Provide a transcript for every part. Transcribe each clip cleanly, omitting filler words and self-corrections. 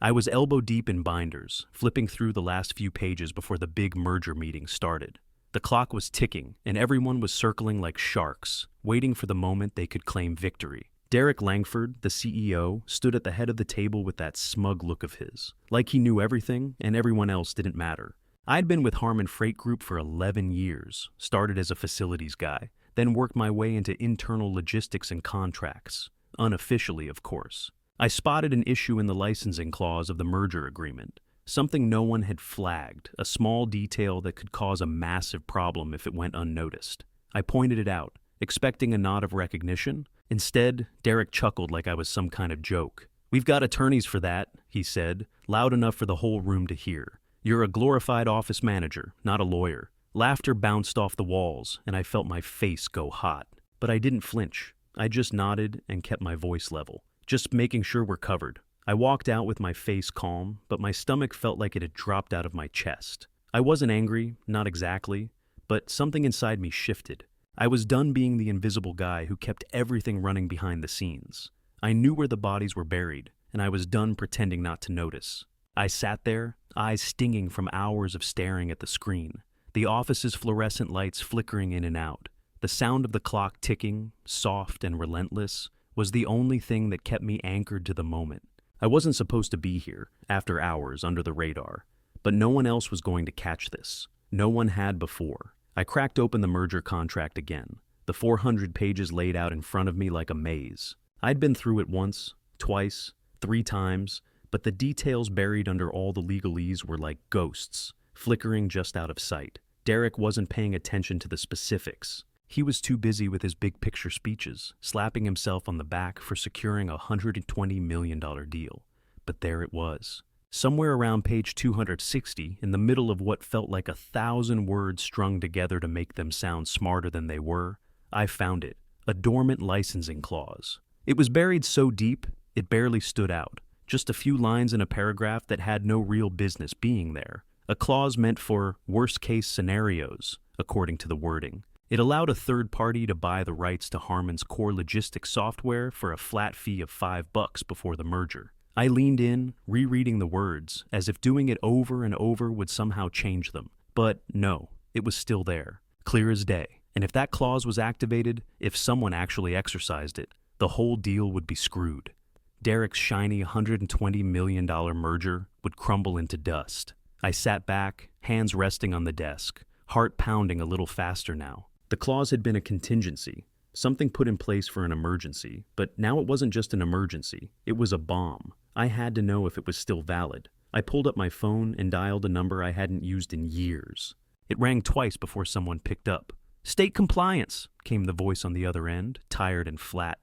I was elbow deep in binders, flipping through the last few pages before the big merger meeting started. The clock was ticking, and everyone was circling like sharks, waiting for the moment they could claim victory. Derek Langford, the CEO, stood at the head of the table with that smug look of his, like he knew everything and everyone else didn't matter. I'd been with Harmon Freight Group for 11 years, started as a facilities guy, then worked my way into internal logistics and contracts, unofficially, of course. I spotted an issue in the licensing clause of the merger agreement, something no one had flagged, a small detail that could cause a massive problem if it went unnoticed. I pointed it out, expecting a nod of recognition. Instead, Derek chuckled like I was some kind of joke. "We've got attorneys for that," he said, loud enough for the whole room to hear. "You're a glorified office manager, not a lawyer." Laughter bounced off the walls, and I felt my face go hot. But I didn't flinch. I just nodded and kept my voice level, just making sure we're covered. I walked out with my face calm, but my stomach felt like it had dropped out of my chest. I wasn't angry, not exactly, but something inside me shifted. I was done being the invisible guy who kept everything running behind the scenes. I knew where the bodies were buried, and I was done pretending not to notice. I sat there, eyes stinging from hours of staring at the screen, the office's fluorescent lights flickering in and out. The sound of the clock ticking, soft and relentless, was the only thing that kept me anchored to the moment. I wasn't supposed to be here, after hours under the radar, but no one else was going to catch this. No one had before. I cracked open the merger contract again, the 400 pages laid out in front of me like a maze. I'd been through it once, twice, 3 times, but the details buried under all the legalese were like ghosts, flickering just out of sight. Derek wasn't paying attention to the specifics. He was too busy with his big picture speeches, slapping himself on the back for securing a $120 million deal. But there it was. Somewhere around page 260, in the middle of what felt like 1,000 words strung together to make them sound smarter than they were, I found it, a dormant licensing clause. It was buried so deep, it barely stood out, just a few lines in a paragraph that had no real business being there. A clause meant for worst-case scenarios, according to the wording. It allowed a third party to buy the rights to Harmon's core logistics software for a flat fee of $5 before the merger. I leaned in, rereading the words, as if doing it over and over would somehow change them. But no, it was still there, clear as day. And if that clause was activated, if someone actually exercised it, the whole deal would be screwed. Derek's shiny $120 million merger would crumble into dust. I sat back, hands resting on the desk, heart pounding a little faster now. The clause had been a contingency, something put in place for an emergency, but now it wasn't just an emergency, it was a bomb. I had to know if it was still valid. I pulled up my phone and dialed a number I hadn't used in years. It rang twice before someone picked up. "State compliance," came the voice on the other end, tired and flat.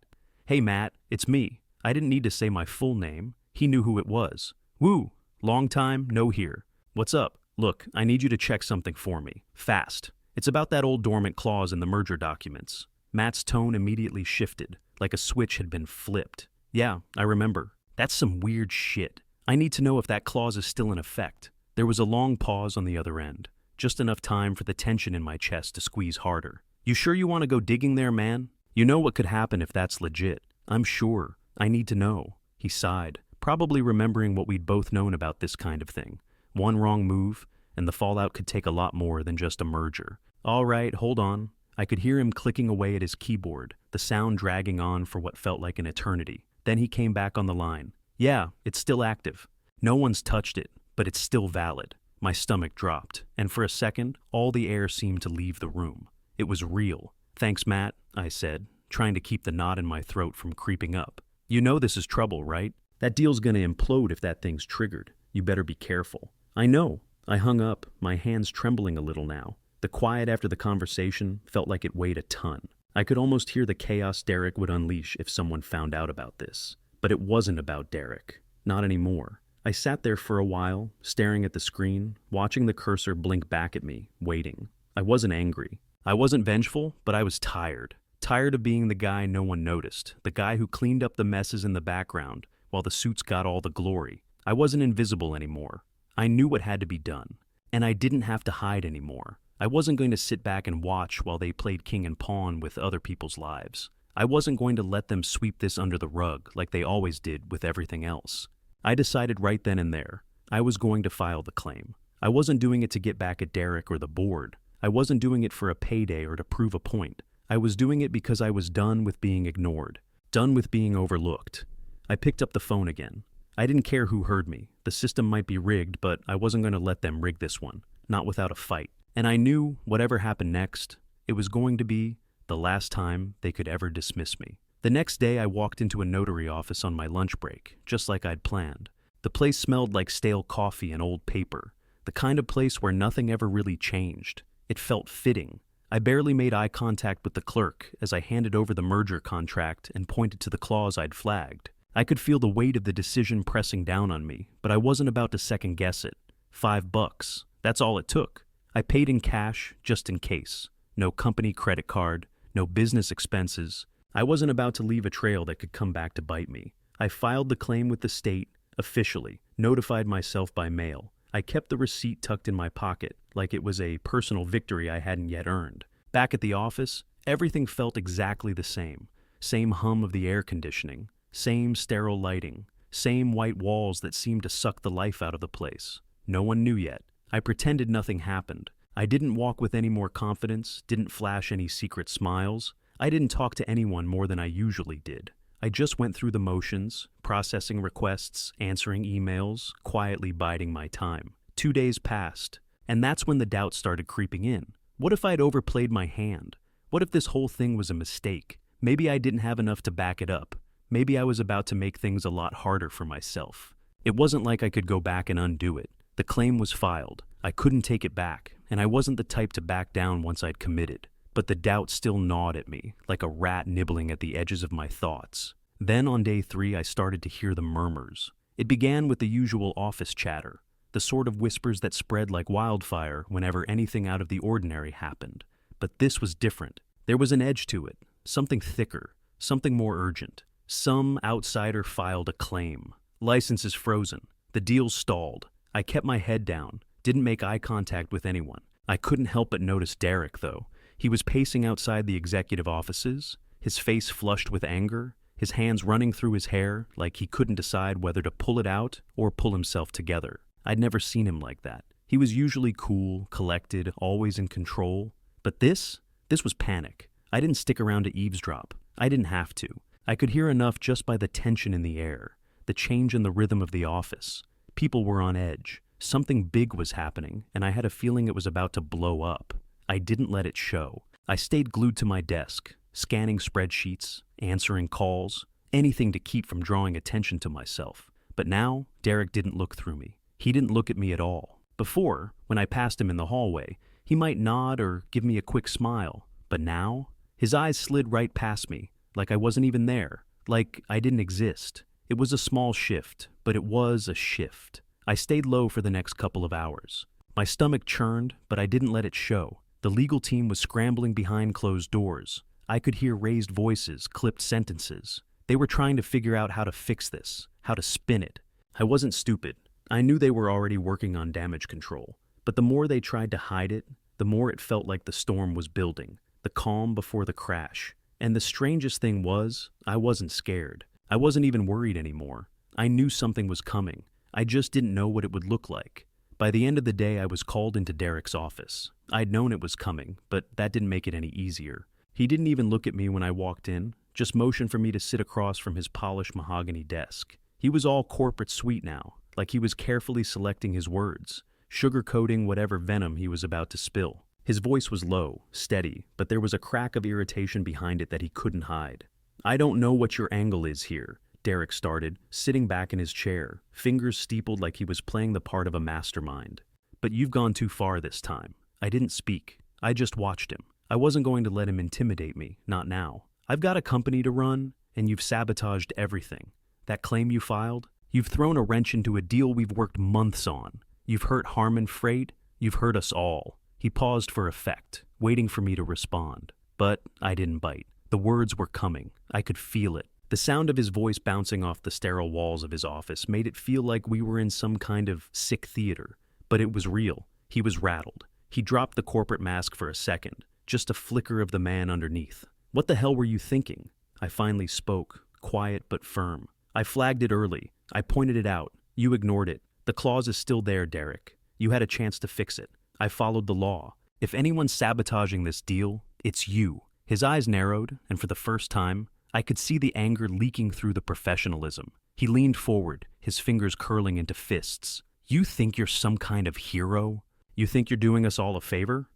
"Hey Matt, it's me." I didn't need to say my full name. He knew who it was. "Woo, long time, no here. What's up? Look, I need you to check something for me. Fast. It's about that old dormant clause in the merger documents." Matt's tone immediately shifted, like a switch had been flipped. "Yeah, I remember. That's some weird shit. I need to know if that clause is still in effect." There was a long pause on the other end, just enough time for the tension in my chest to squeeze harder. "You sure you want to go digging there, man? You know what could happen if that's legit." "I'm sure. I need to know." He sighed, probably remembering what we'd both known about this kind of thing. One wrong move, and the fallout could take a lot more than just a merger. "All right, hold on." I could hear him clicking away at his keyboard, the sound dragging on for what felt like an eternity. Then he came back on the line. "Yeah, it's still active. No one's touched it, but it's still valid." My stomach dropped, and for a second, all the air seemed to leave the room. It was real. "Thanks, Matt," I said, trying to keep the knot in my throat from creeping up. "You know this is trouble, right? That deal's gonna implode if that thing's triggered. You better be careful." "I know." I hung up, my hands trembling a little now. The quiet after the conversation felt like it weighed a ton. I could almost hear the chaos Derek would unleash if someone found out about this. But it wasn't about Derek. Not anymore. I sat there for a while, staring at the screen, watching the cursor blink back at me, waiting. I wasn't angry. I wasn't vengeful, but I was tired. Tired of being the guy no one noticed, the guy who cleaned up the messes in the background while the suits got all the glory. I wasn't invisible anymore. I knew what had to be done, and I didn't have to hide anymore. I wasn't going to sit back and watch while they played king and pawn with other people's lives. I wasn't going to let them sweep this under the rug like they always did with everything else. I decided right then and there. I was going to file the claim. I wasn't doing it to get back at Derek or the board. I wasn't doing it for a payday or to prove a point. I was doing it because I was done with being ignored, done with being overlooked. I picked up the phone again. I didn't care who heard me. The system might be rigged, but I wasn't going to let them rig this one, not without a fight. And I knew whatever happened next, it was going to be the last time they could ever dismiss me. The next day, I walked into a notary office on my lunch break, just like I'd planned. The place smelled like stale coffee and old paper, the kind of place where nothing ever really changed. It felt fitting. I barely made eye contact with the clerk as I handed over the merger contract and pointed to the clause I'd flagged. I could feel the weight of the decision pressing down on me, but I wasn't about to second guess it. $5. That's all it took. I paid in cash, just in case. No company credit card, no business expenses. I wasn't about to leave a trail that could come back to bite me. I filed the claim with the state, officially, notified myself by mail. I kept the receipt tucked in my pocket, like it was a personal victory I hadn't yet earned. Back at the office, everything felt exactly the same. Same hum of the air conditioning, same sterile lighting, same white walls that seemed to suck the life out of the place. No one knew yet. I pretended nothing happened. I didn't walk with any more confidence, didn't flash any secret smiles. I didn't talk to anyone more than I usually did. I just went through the motions, processing requests, answering emails, quietly biding my time. 2 days passed, and that's when the doubt started creeping in. What if I'd overplayed my hand? What if this whole thing was a mistake? Maybe I didn't have enough to back it up. Maybe I was about to make things a lot harder for myself. It wasn't like I could go back and undo it. The claim was filed. I couldn't take it back, and I wasn't the type to back down once I'd committed. But the doubt still gnawed at me, like a rat nibbling at the edges of my thoughts. Then on day 3, I started to hear the murmurs. It began with the usual office chatter, the sort of whispers that spread like wildfire whenever anything out of the ordinary happened. But this was different. There was an edge to it, something thicker, something more urgent. Some outsider filed a claim. License is frozen. The deal's stalled. I kept my head down, didn't make eye contact with anyone. I couldn't help but notice Derek, though. He was pacing outside the executive offices, his face flushed with anger, his hands running through his hair like he couldn't decide whether to pull it out or pull himself together. I'd never seen him like that. He was usually cool, collected, always in control. But this was panic. I didn't stick around to eavesdrop. I didn't have to. I could hear enough just by the tension in the air, the change in the rhythm of the office. People were on edge. Something big was happening, and I had a feeling it was about to blow up. I didn't let it show. I stayed glued to my desk, scanning spreadsheets, answering calls, anything to keep from drawing attention to myself. But now, Derek didn't look through me. He didn't look at me at all. Before, when I passed him in the hallway, he might nod or give me a quick smile. But now, his eyes slid right past me, like I wasn't even there, like I didn't exist. It was a small shift, but it was a shift. I stayed low for the next couple of hours. My stomach churned, but I didn't let it show. The legal team was scrambling behind closed doors. I could hear raised voices, clipped sentences. They were trying to figure out how to fix this, how to spin it. I wasn't stupid. I knew they were already working on damage control. But the more they tried to hide it, the more it felt like the storm was building, the calm before the crash. And the strangest thing was, I wasn't scared. I wasn't even worried anymore. I knew something was coming. I just didn't know what it would look like. By the end of the day, I was called into Derek's office. I'd known it was coming, but that didn't make it any easier. He didn't even look at me when I walked in, just motioned for me to sit across from his polished mahogany desk. He was all corporate sweet now, like he was carefully selecting his words, sugarcoating whatever venom he was about to spill. His voice was low, steady, but there was a crack of irritation behind it that he couldn't hide. "I don't know what your angle is here," Derek started, sitting back in his chair, fingers steepled like he was playing the part of a mastermind. "But you've gone too far this time." I didn't speak. I just watched him. I wasn't going to let him intimidate me, not now. "I've got a company to run, and you've sabotaged everything. That claim you filed? You've thrown a wrench into a deal we've worked months on. You've hurt Harmon Freight. You've hurt us all." He paused for effect, waiting for me to respond. But I didn't bite. The words were coming. I could feel it. The sound of his voice bouncing off the sterile walls of his office made it feel like we were in some kind of sick theater. But it was real. He was rattled. He dropped the corporate mask for a second, just a flicker of the man underneath. "What the hell were you thinking?" I finally spoke, quiet but firm. "I flagged it early. I pointed it out. You ignored it. The clause is still there, Derek. You had a chance to fix it. I followed the law. If anyone's sabotaging this deal, it's you. His eyes narrowed, and for the first time, I could see the anger leaking through the professionalism. He leaned forward, his fingers curling into fists. You think you're some kind of hero? You think you're doing us all a favor?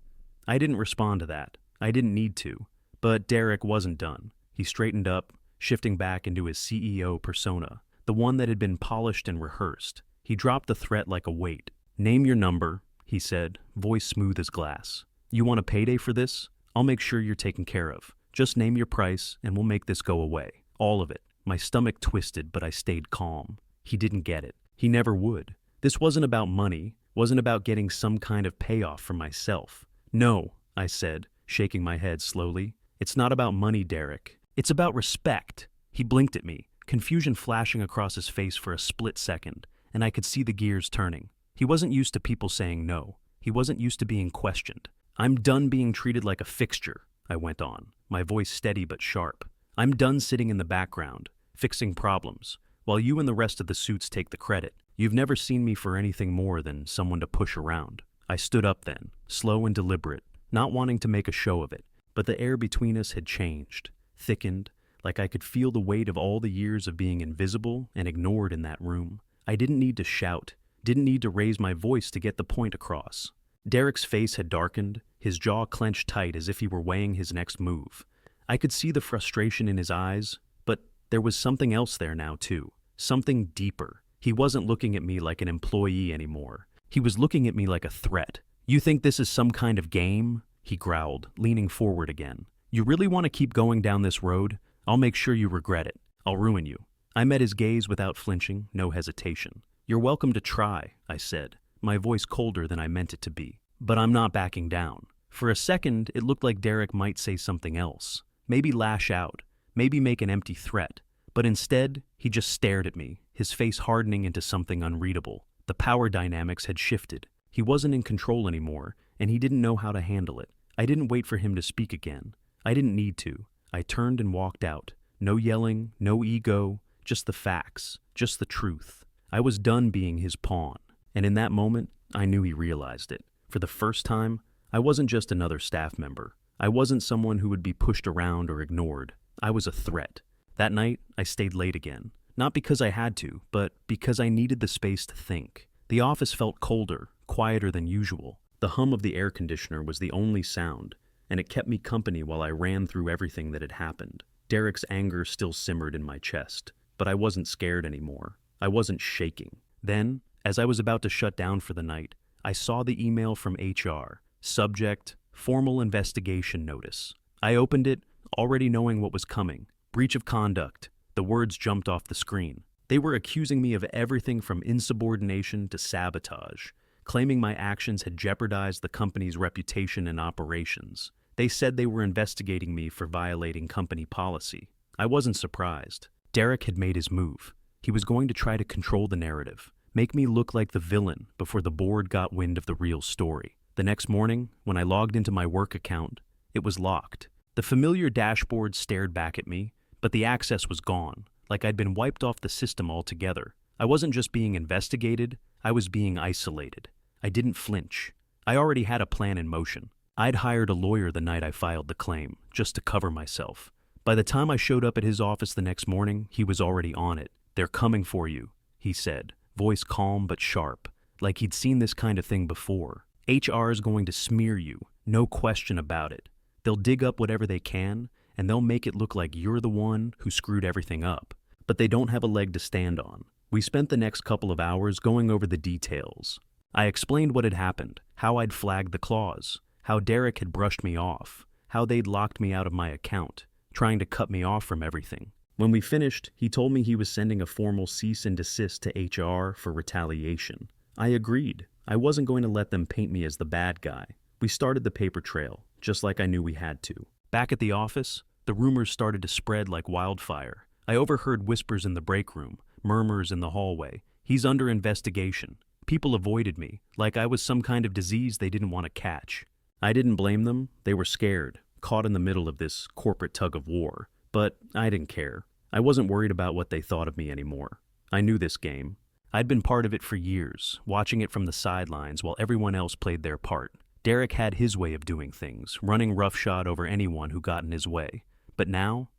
I didn't respond to that. I didn't need to. But Derek wasn't done. He straightened up, shifting back into his CEO persona, the one that had been polished and rehearsed. He dropped the threat like a weight. Name your number, he said, voice smooth as glass. You want a payday for this? I'll make sure you're taken care of. Just name your price and we'll make this go away. All of it. My stomach twisted, but I stayed calm. He didn't get it. He never would. This wasn't about money, wasn't about getting some kind of payoff for myself. No, I said, shaking my head slowly. It's not about money, Derek. It's about respect. He blinked at me, confusion flashing across his face for a split second, and I could see the gears turning. He wasn't used to people saying no. He wasn't used to being questioned. I'm done being treated like a fixture, I went on, my voice steady but sharp. I'm done sitting in the background, fixing problems, while you and the rest of the suits take the credit. You've never seen me for anything more than someone to push around. I stood up then, slow and deliberate, not wanting to make a show of it, but the air between us had changed, thickened, like I could feel the weight of all the years of being invisible and ignored in that room. I didn't need to shout, didn't need to raise my voice to get the point across. Derek's face had darkened, his jaw clenched tight as if he were weighing his next move. I could see the frustration in his eyes, but there was something else there now too, something deeper. He wasn't looking at me like an employee anymore. He was looking at me like a threat. You think this is some kind of game? He growled, leaning forward again. You really want to keep going down this road? I'll make sure you regret it. I'll ruin you. I met his gaze without flinching, no hesitation. You're welcome to try, I said, my voice colder than I meant it to be. But I'm not backing down. For a second, it looked like Derek might say something else. Maybe lash out. Maybe make an empty threat. But instead, he just stared at me, his face hardening into something unreadable. The power dynamics had shifted. He wasn't in control anymore, and he didn't know how to handle it. I didn't wait for him to speak again. I didn't need to. I turned and walked out. No yelling, no ego, just the facts, just the truth. I was done being his pawn, and in that moment, I knew he realized it. For the first time, I wasn't just another staff member. I wasn't someone who would be pushed around or ignored. I was a threat. That night, I stayed late again. Not because I had to, but because I needed the space to think. The office felt colder, quieter than usual. The hum of the air conditioner was the only sound, and it kept me company while I ran through everything that had happened. Derek's anger still simmered in my chest, but I wasn't scared anymore. I wasn't shaking. Then, as I was about to shut down for the night, I saw the email from HR. Subject, formal investigation notice. I opened it, already knowing what was coming. Breach of conduct. The words jumped off the screen. They were accusing me of everything from insubordination to sabotage, claiming my actions had jeopardized the company's reputation and operations. They said they were investigating me for violating company policy. I wasn't surprised. Derek had made his move. He was going to try to control the narrative, make me look like the villain before the board got wind of the real story. The next morning, when I logged into my work account, it was locked. The familiar dashboard stared back at me, but the access was gone, like I'd been wiped off the system altogether. I wasn't just being investigated, I was being isolated. I didn't flinch. I already had a plan in motion. I'd hired a lawyer the night I filed the claim, just to cover myself. By the time I showed up at his office the next morning, he was already on it. They're coming for you, he said, voice calm but sharp, like he'd seen this kind of thing before. HR is going to smear you, no question about it. They'll dig up whatever they can, and they'll make it look like you're the one who screwed everything up. But they don't have a leg to stand on. We spent the next couple of hours going over the details. I explained what had happened, how I'd flagged the clause, how Derek had brushed me off, how they'd locked me out of my account, trying to cut me off from everything. When we finished, he told me he was sending a formal cease and desist to HR for retaliation. I agreed. I wasn't going to let them paint me as the bad guy. We started the paper trail, just like I knew we had to. Back at the office, the rumors started to spread like wildfire. I overheard whispers in the break room, murmurs in the hallway. He's under investigation. People avoided me, like I was some kind of disease they didn't want to catch. I didn't blame them. They were scared, caught in the middle of this corporate tug of war. But I didn't care. I wasn't worried about what they thought of me anymore. I knew this game. I'd been part of it for years, watching it from the sidelines while everyone else played their part. Derek had his way of doing things, running roughshod over anyone who got in his way. But now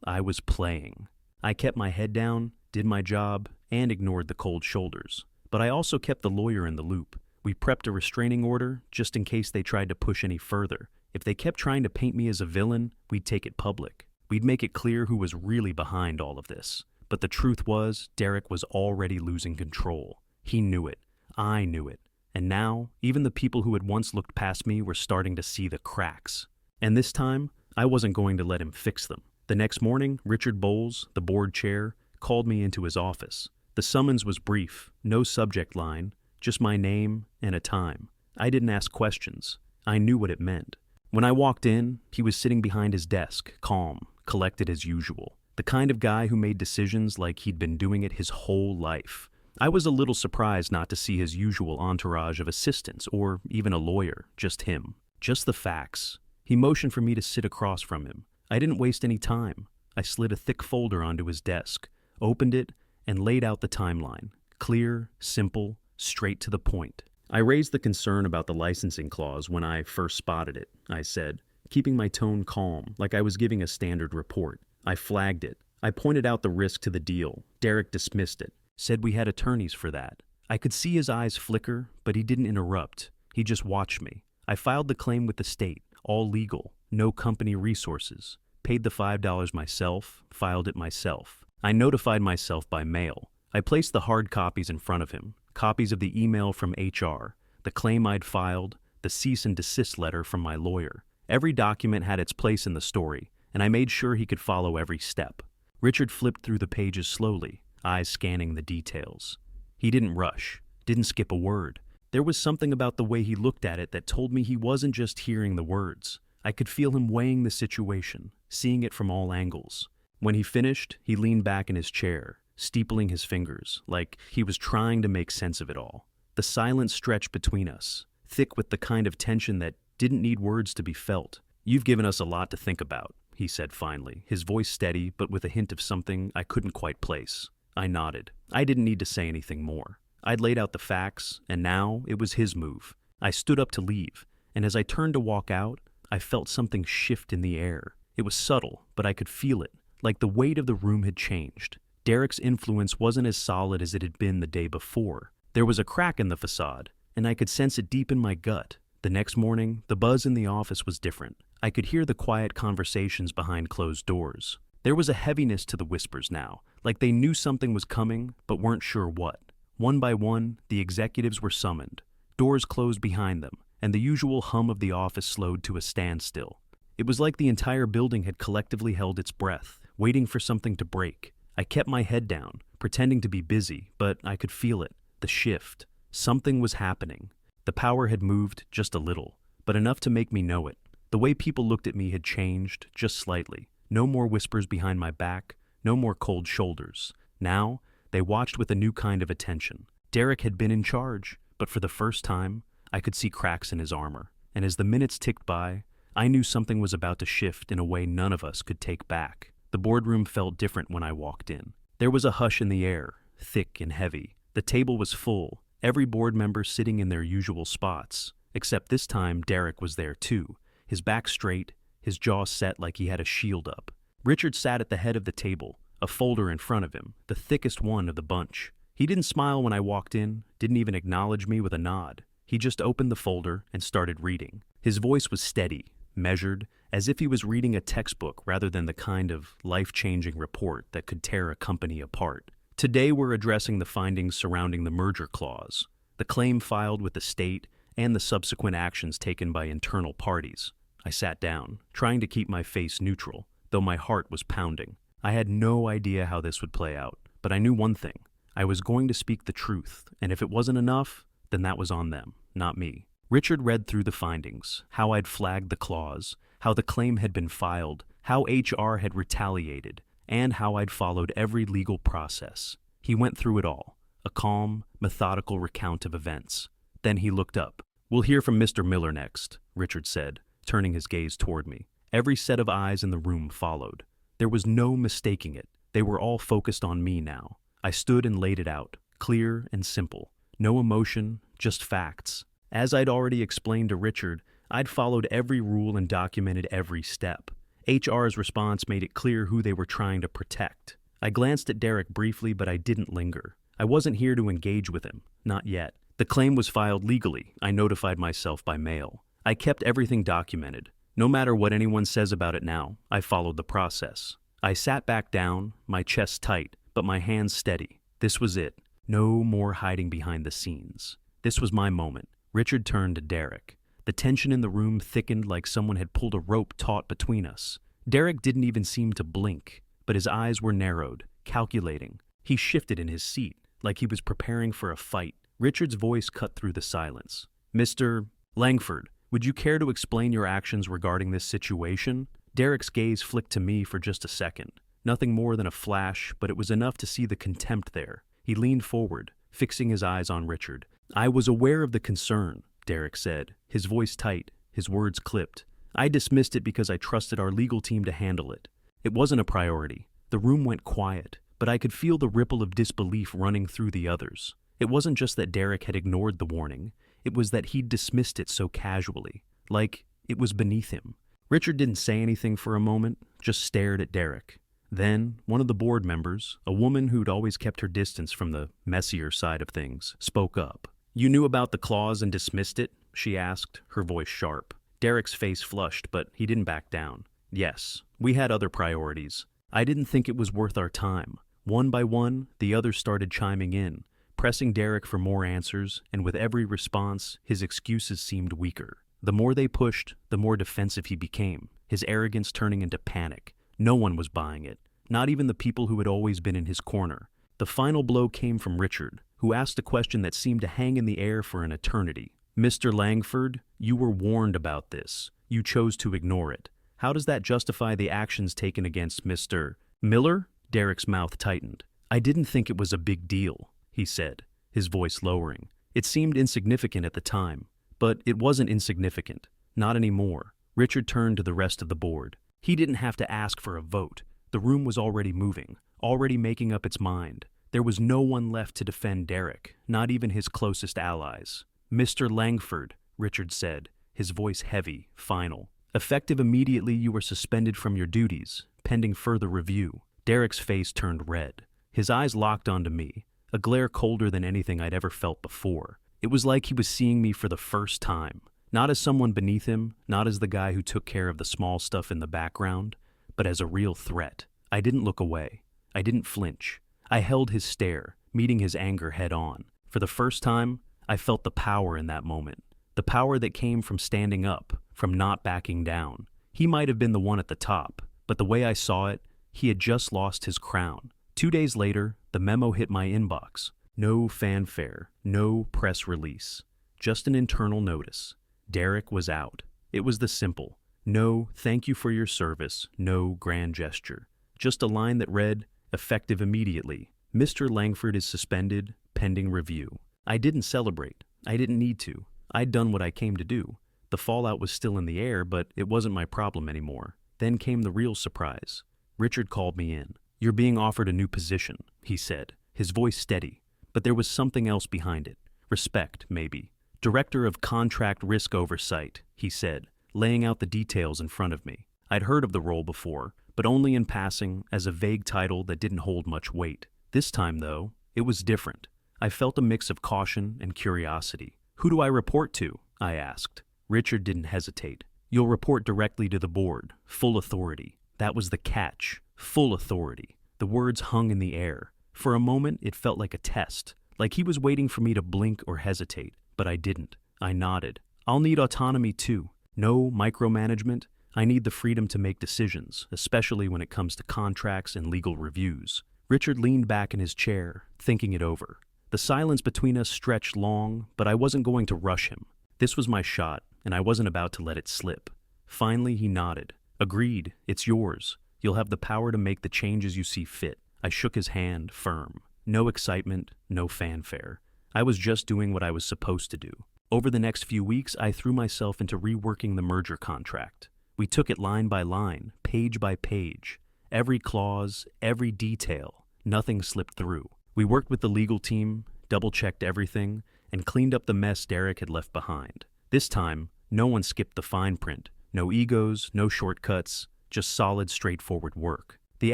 I was playing. I kept my head down, did my job, and ignored the cold shoulders. But I also kept the lawyer in the loop. We prepped a restraining order just in case they tried to push any further. If they kept trying to paint me as a villain, we'd take it public. We'd make it clear who was really behind all of this. But the truth was, Derek was already losing control. He knew it. I knew it. And now, even the people who had once looked past me were starting to see the cracks. And this time, I wasn't going to let him fix them. The next morning, Richard Bowles, the board chair, called me into his office. The summons was brief, no subject line, just my name and a time. I didn't ask questions. I knew what it meant. When I walked in, he was sitting behind his desk, calm, collected as usual. The kind of guy who made decisions like he'd been doing it his whole life. I was a little surprised not to see his usual entourage of assistants or even a lawyer, just him. Just the facts. He motioned for me to sit across from him. I didn't waste any time. I slid a thick folder onto his desk, opened it, and laid out the timeline. Clear, simple, straight to the point. I raised the concern about the licensing clause when I first spotted it, I said, keeping my tone calm, like I was giving a standard report. I flagged it. I pointed out the risk to the deal. Derek dismissed it, said we had attorneys for that. I could see his eyes flicker, but he didn't interrupt. He just watched me. I filed the claim with the state, all legal, no company resources. Paid the $5 myself, filed it myself. I notified myself by mail. I placed the hard copies in front of him, copies of the email from HR, the claim I'd filed, the cease and desist letter from my lawyer. Every document had its place in the story, and I made sure he could follow every step. Richard flipped through the pages slowly, eyes scanning the details. He didn't rush, didn't skip a word. There was something about the way he looked at it that told me he wasn't just hearing the words. I could feel him weighing the situation, seeing it from all angles. When he finished, he leaned back in his chair, steepling his fingers, like he was trying to make sense of it all. The silence stretched between us, thick with the kind of tension that didn't need words to be felt. "You've given us a lot to think about," he said finally, his voice steady but with a hint of something I couldn't quite place. I nodded. I didn't need to say anything more. I'd laid out the facts, and now it was his move. I stood up to leave, and as I turned to walk out, I felt something shift in the air. It was subtle, but I could feel it, like the weight of the room had changed. Derek's influence wasn't as solid as it had been the day before. There was a crack in the facade, and I could sense it deep in my gut. The next morning, the buzz in the office was different. I could hear the quiet conversations behind closed doors. There was a heaviness to the whispers now, like they knew something was coming, but weren't sure what. One by one, the executives were summoned. Doors closed behind them, and the usual hum of the office slowed to a standstill. It was like the entire building had collectively held its breath, waiting for something to break. I kept my head down, pretending to be busy, but I could feel it, the shift. Something was happening. The power had moved just a little, but enough to make me know it. The way people looked at me had changed, just slightly. No more whispers behind my back, no more cold shoulders. Now, they watched with a new kind of attention. Derek had been in charge, but for the first time, I could see cracks in his armor. And as the minutes ticked by, I knew something was about to shift in a way none of us could take back. The boardroom felt different when I walked in. There was a hush in the air, thick and heavy. The table was full, every board member sitting in their usual spots. Except this time, Derek was there too, his back straight, his jaw set like he had a shield up. Richard sat at the head of the table, a folder in front of him, the thickest one of the bunch. He didn't smile when I walked in, didn't even acknowledge me with a nod. He just opened the folder and started reading. His voice was steady, measured, as if he was reading a textbook rather than the kind of life-changing report that could tear a company apart. Today we're addressing the findings surrounding the merger clause, the claim filed with the state, and the subsequent actions taken by internal parties. I sat down, trying to keep my face neutral, though my heart was pounding. I had no idea how this would play out, but I knew one thing. I was going to speak the truth, and if it wasn't enough, then that was on them, not me. Richard read through the findings, how I'd flagged the clause, how the claim had been filed, how HR had retaliated, and how I'd followed every legal process. He went through it all, a calm, methodical recount of events. Then he looked up. "We'll hear from Mr. Miller next," Richard said, turning his gaze toward me. Every set of eyes in the room followed. There was no mistaking it. They were all focused on me now. I stood and laid it out, clear and simple. No emotion, just facts. As I'd already explained to Richard, I'd followed every rule and documented every step. HR's response made it clear who they were trying to protect. I glanced at Derek briefly, but I didn't linger. I wasn't here to engage with him, not yet. The claim was filed legally. I notified myself by mail. I kept everything documented. No matter what anyone says about it now, I followed the process. I sat back down, my chest tight, but my hands steady. This was it. No more hiding behind the scenes. This was my moment. Richard turned to Derek. The tension in the room thickened like someone had pulled a rope taut between us. Derek didn't even seem to blink, but his eyes were narrowed, calculating. He shifted in his seat, like he was preparing for a fight. Richard's voice cut through the silence. "Mr. Langford, would you care to explain your actions regarding this situation?" Derek's gaze flicked to me for just a second. Nothing more than a flash, but it was enough to see the contempt there. He leaned forward, fixing his eyes on Richard. "I was aware of the concern," Derek said, his voice tight, his words clipped. "I dismissed it because I trusted our legal team to handle it. It wasn't a priority." The room went quiet, but I could feel the ripple of disbelief running through the others. It wasn't just that Derek had ignored the warning, it was that he'd dismissed it so casually, like it was beneath him. Richard didn't say anything for a moment, just stared at Derek. Then, one of the board members, a woman who'd always kept her distance from the messier side of things, spoke up. "You knew about the clause and dismissed it?" she asked, her voice sharp. Derek's face flushed, but he didn't back down. "Yes, we had other priorities. I didn't think it was worth our time." One by one, the others started chiming in, pressing Derek for more answers, and with every response, his excuses seemed weaker. The more they pushed, the more defensive he became, his arrogance turning into panic. No one was buying it, not even the people who had always been in his corner. The final blow came from Richard, who asked a question that seemed to hang in the air for an eternity. "Mr. Langford, you were warned about this. You chose to ignore it. How does that justify the actions taken against Mr. Miller?" Derek's mouth tightened. "I didn't think it was a big deal," he said, his voice lowering. "It seemed insignificant at the time, but it wasn't insignificant. Not anymore." Richard turned to the rest of the board. He didn't have to ask for a vote. The room was already moving, already making up its mind. There was no one left to defend Derek, not even his closest allies. "Mr. Langford," Richard said, his voice heavy, final. "Effective immediately, you were suspended from your duties, pending further review." Derek's face turned red. His eyes locked onto me, a glare colder than anything I'd ever felt before. It was like he was seeing me for the first time, not as someone beneath him, not as the guy who took care of the small stuff in the background, but as a real threat. I didn't look away. I didn't flinch. I held his stare, meeting his anger head on. For the first time, I felt the power in that moment. The power that came from standing up, from not backing down. He might have been the one at the top, but the way I saw it, he had just lost his crown. 2 days later, the memo hit my inbox. No fanfare, no press release. Just an internal notice. Derek was out. It was the simple. No, thank you for your service, no grand gesture. Just a line that read, effective immediately. Mr. Langford is suspended, pending review. I didn't celebrate. I didn't need to. I'd done what I came to do. The fallout was still in the air, but it wasn't my problem anymore. Then came the real surprise. Richard called me in. "You're being offered a new position," he said, his voice steady. But there was something else behind it. Respect, maybe. "Director of Contract Risk Oversight," he said, laying out the details in front of me. I'd heard of the role before, but only in passing, as a vague title that didn't hold much weight. This time, though, it was different. I felt a mix of caution and curiosity. "Who do I report to?" I asked. Richard didn't hesitate. "You'll report directly to the board. Full authority." That was the catch. Full authority. The words hung in the air. For a moment, it felt like a test, like he was waiting for me to blink or hesitate, but I didn't. I nodded. "I'll need autonomy too. No micromanagement. I need the freedom to make decisions, especially when it comes to contracts and legal reviews." Richard leaned back in his chair, thinking it over. The silence between us stretched long, but I wasn't going to rush him. This was my shot, and I wasn't about to let it slip. Finally, he nodded. "Agreed, it's yours. You'll have the power to make the changes you see fit." I shook his hand, firm. No excitement, no fanfare. I was just doing what I was supposed to do. Over the next few weeks, I threw myself into reworking the merger contract. We took it line by line, page by page. Every clause, every detail. Nothing slipped through. We worked with the legal team, double-checked everything, and cleaned up the mess Derek had left behind. This time, no one skipped the fine print. No egos, no shortcuts, just solid, straightforward work. The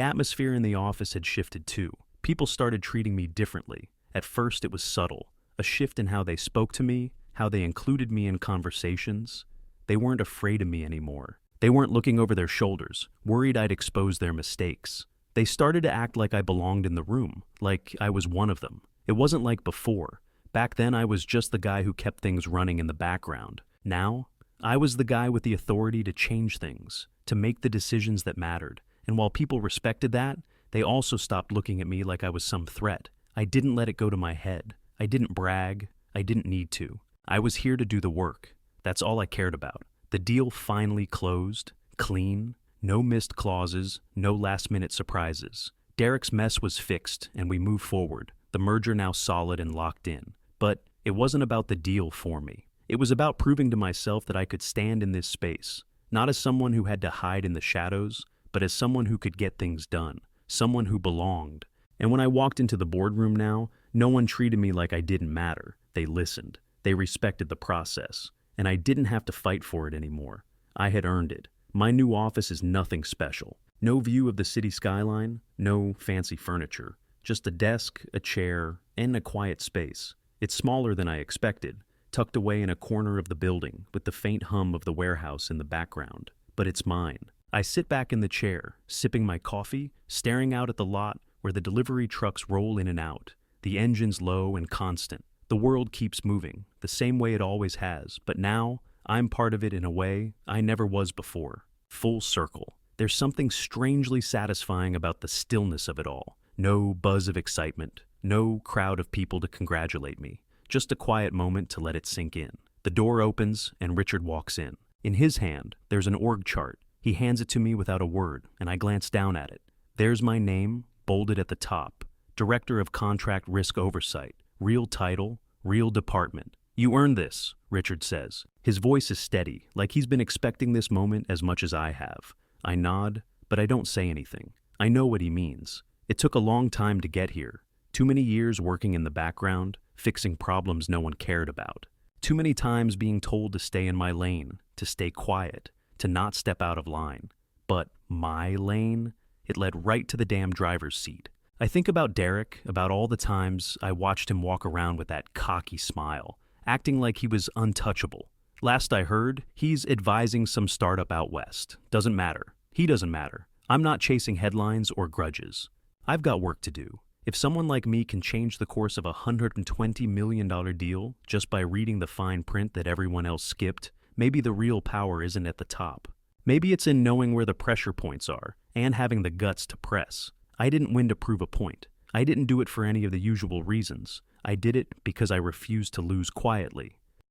atmosphere in the office had shifted too. People started treating me differently. At first, it was subtle, a shift in how they spoke to me, how they included me in conversations. They weren't afraid of me anymore. They weren't looking over their shoulders, worried I'd expose their mistakes. They started to act like I belonged in the room, like I was one of them. It wasn't like before. Back then, I was just the guy who kept things running in the background. Now, I was the guy with the authority to change things, to make the decisions that mattered. And while people respected that, they also stopped looking at me like I was some threat. I didn't let it go to my head. I didn't brag. I didn't need to. I was here to do the work. That's all I cared about. The deal finally closed, clean, no missed clauses, no last-minute surprises. Derek's mess was fixed, and we moved forward, the merger now solid and locked in. But it wasn't about the deal for me. It was about proving to myself that I could stand in this space, not as someone who had to hide in the shadows, but as someone who could get things done, someone who belonged. And when I walked into the boardroom now, no one treated me like I didn't matter. They listened. They respected the process. And I didn't have to fight for it anymore. I had earned it. My new office is nothing special. No view of the city skyline, no fancy furniture. Just a desk, a chair, and a quiet space. It's smaller than I expected, tucked away in a corner of the building with the faint hum of the warehouse in the background. But it's mine. I sit back in the chair, sipping my coffee, staring out at the lot where the delivery trucks roll in and out. The engine's low and constant. The world keeps moving, the same way it always has, but now I'm part of it in a way I never was before. Full circle. There's something strangely satisfying about the stillness of it all. No buzz of excitement, no crowd of people to congratulate me. Just a quiet moment to let it sink in. The door opens and Richard walks in. In his hand, there's an org chart. He hands it to me without a word, and I glance down at it. There's my name, bolded at the top. Director of Contract Risk Oversight. Real title, real department. You earned this, Richard says. His voice is steady, like he's been expecting this moment as much as I have. I nod, but I don't say anything. I know what he means. It took a long time to get here. Too many years working in the background, fixing problems no one cared about. Too many times being told to stay in my lane, to stay quiet, to not step out of line. But my lane? It led right to the damn driver's seat. I think about Derek, about all the times I watched him walk around with that cocky smile, acting like he was untouchable. Last I heard, he's advising some startup out west. Doesn't matter. He doesn't matter. I'm not chasing headlines or grudges. I've got work to do. If someone like me can change the course of a $120 million deal just by reading the fine print that everyone else skipped, maybe the real power isn't at the top. Maybe it's in knowing where the pressure points are and having the guts to press. I didn't win to prove a point. I didn't do it for any of the usual reasons. I did it because I refused to lose quietly.